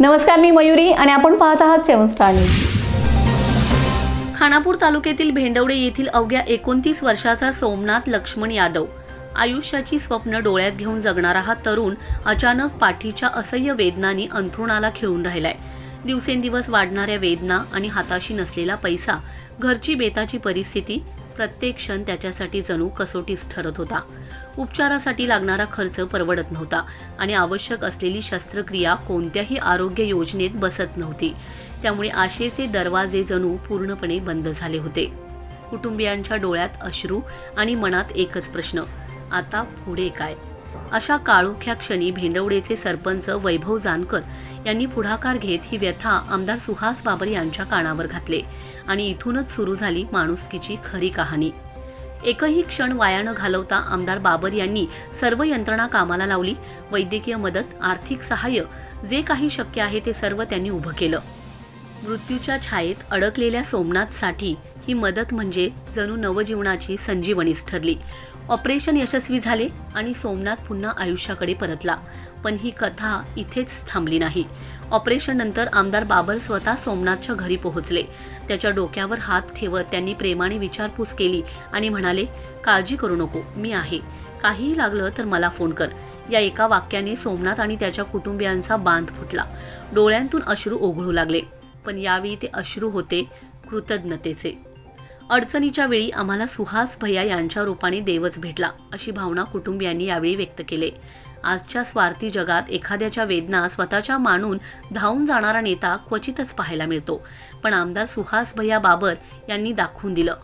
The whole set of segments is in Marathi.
नमस्कार, मी मयुरी आणि आपण पाहत आहात 7 स्टार न्यूज. खानापूर तालुक्यातील भेंडवडे येथील अवघ्या 29 वर्षाचा सोमनाथ लक्ष्मण यादव आयुष्याची स्वप्न डोळ्यात घेऊन जगणारा हा तरुण अचानक पाठीच्या असह्य वेदनांनी अंथरुणाला खिळून राहिलाय. दिवसेंदिवस वाढणाऱ्या वेदना आणि हाताशी नसलेला पैसा, घरची बेताची परिस्थिती, प्रत्येक क्षण त्याच्यासाठी जणू कसोटीच ठरत होता. उपचारासाठी लागणारा खर्च परवडत नव्हता आणि आवश्यक असलेली शस्त्रक्रिया कोणत्याही आरोग्य योजनेत बसत नव्हती. त्यामुळे आशेचे दरवाजे जणू पूर्णपणे बंद झाले होते. कुटुंबियांच्या डोळ्यात अश्रू आणि मनात एकच प्रश्न, आता पुढे काय? अशा काळोख्या क्षणी भेंडवडेचे सरपंच वैभव जानकर यांनी पुढाकार घेत ही व्यथा आमदार सुहास बाबर यांच्या कानावर घातले आणि इथूनच सुरू झाली माणुसकीची खरी कहाणी. एकही क्षण वाया न घालवता आमदार बाबर यांनी सर्व यंत्रणा कामाला लावली. वैद्यकीय मदत, आर्थिक सहाय्य, जे काही शक्य आहे ते सर्व त्यांनी उभं केलं. मृत्यूच्या छायेत अडकलेल्या सोमनाथसाठी ही मदत म्हणजे जणू नवजीवनाची संजीवनीच ठरली. ऑपरेशन यशस्वी झाले आणि सोमनाथ पुन्हा आयुष्याकडे परतला. पण ही कथा इथेच थांबली नाही. ऑपरेशन नंतर आमदार बाबर स्वतः सोमनाथच्या घरी पोहोचले. त्याच्या डोक्यावर हात ठेवत त्यांनी प्रेमाने विचारपूस केली आणि म्हणाले, काळजी करू नको, मी आहे. काहीही लागलं तर मला फोन कर. या एका वाक्याने सोमनाथ आणि त्याच्या कुटुंबियांचा बांध फुटला. डोळ्यांतून अश्रू ओघळू लागले. पण यावेळी ते अश्रू होते कृतज्ञतेचे. अडचणीच्या वेळी आम्हाला सुहास भैया यांच्या रूपाने देवच भेटला, अशी भावना कुटुंबियांनी यावेळी व्यक्त केले. आजच्या स्वार्थी जगात एखाद्याच्या वेदना स्वतःच्या मानून धावून जाणारा नेता क्वचितच पाहायला मिळतो. पण आमदार सुहास भैया बाबर यांनी दाखवून दिलं,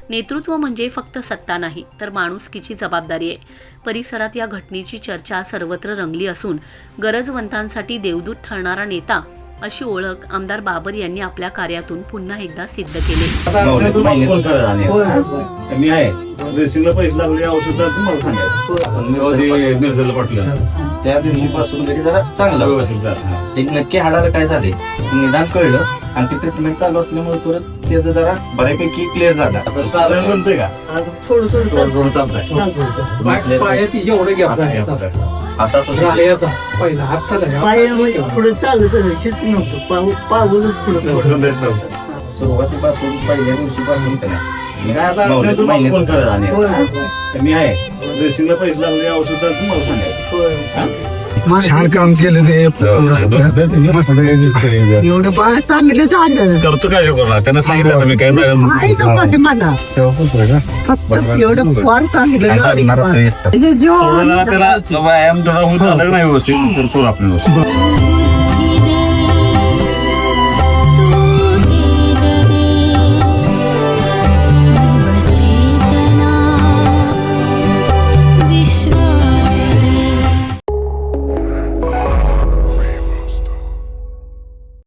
नेतृत्व म्हणजे फक्त सत्ता नाही, तर माणुसकीची जबाबदारी आहे. परिसरात या घटनेची चर्चा सर्वत्र रंगली असून गरजवंतांसाठी देवदूत ठरणारा नेता अशी ओळख आमदार बाबर यांनी आपल्या कार्यातून पुन्हा एकदा सिद्ध केले. मी आहे ड्रेसिंगला पैसे लागले, औषधात मला सांगायचं मिरजेला पाठवलं. त्या दिवशीपासून तरी जरा चांगला व्यवस्थित झाला. ते नक्की हाडाला काय झाले ते निदान कळलं आणि ते ट्रीटमेंट चालू असल्यामुळे परत त्याचं जरा बऱ्यापैकी क्लिअर झाला. साधारण बनतंय का? थोडं पायात एवढं घ्या असं पुढे चालत शिच नव्हतं, पाऊलच पुढे सुरुवातीपासून पहिल्या दिवशीपासून मी आहे ड्रेसिंगला पैसे लागले, औषधात मला सांगायचं. छान काम केलं ते एवढं बाळ चांगलं झालं. करतो काय करणार, त्यांना सांगितलं मी काय मला एवढं फार चांगलं त्याला व्यायाम थोडा होत आलं नाही व्यवस्थित, करतो आपण व्यवस्थित.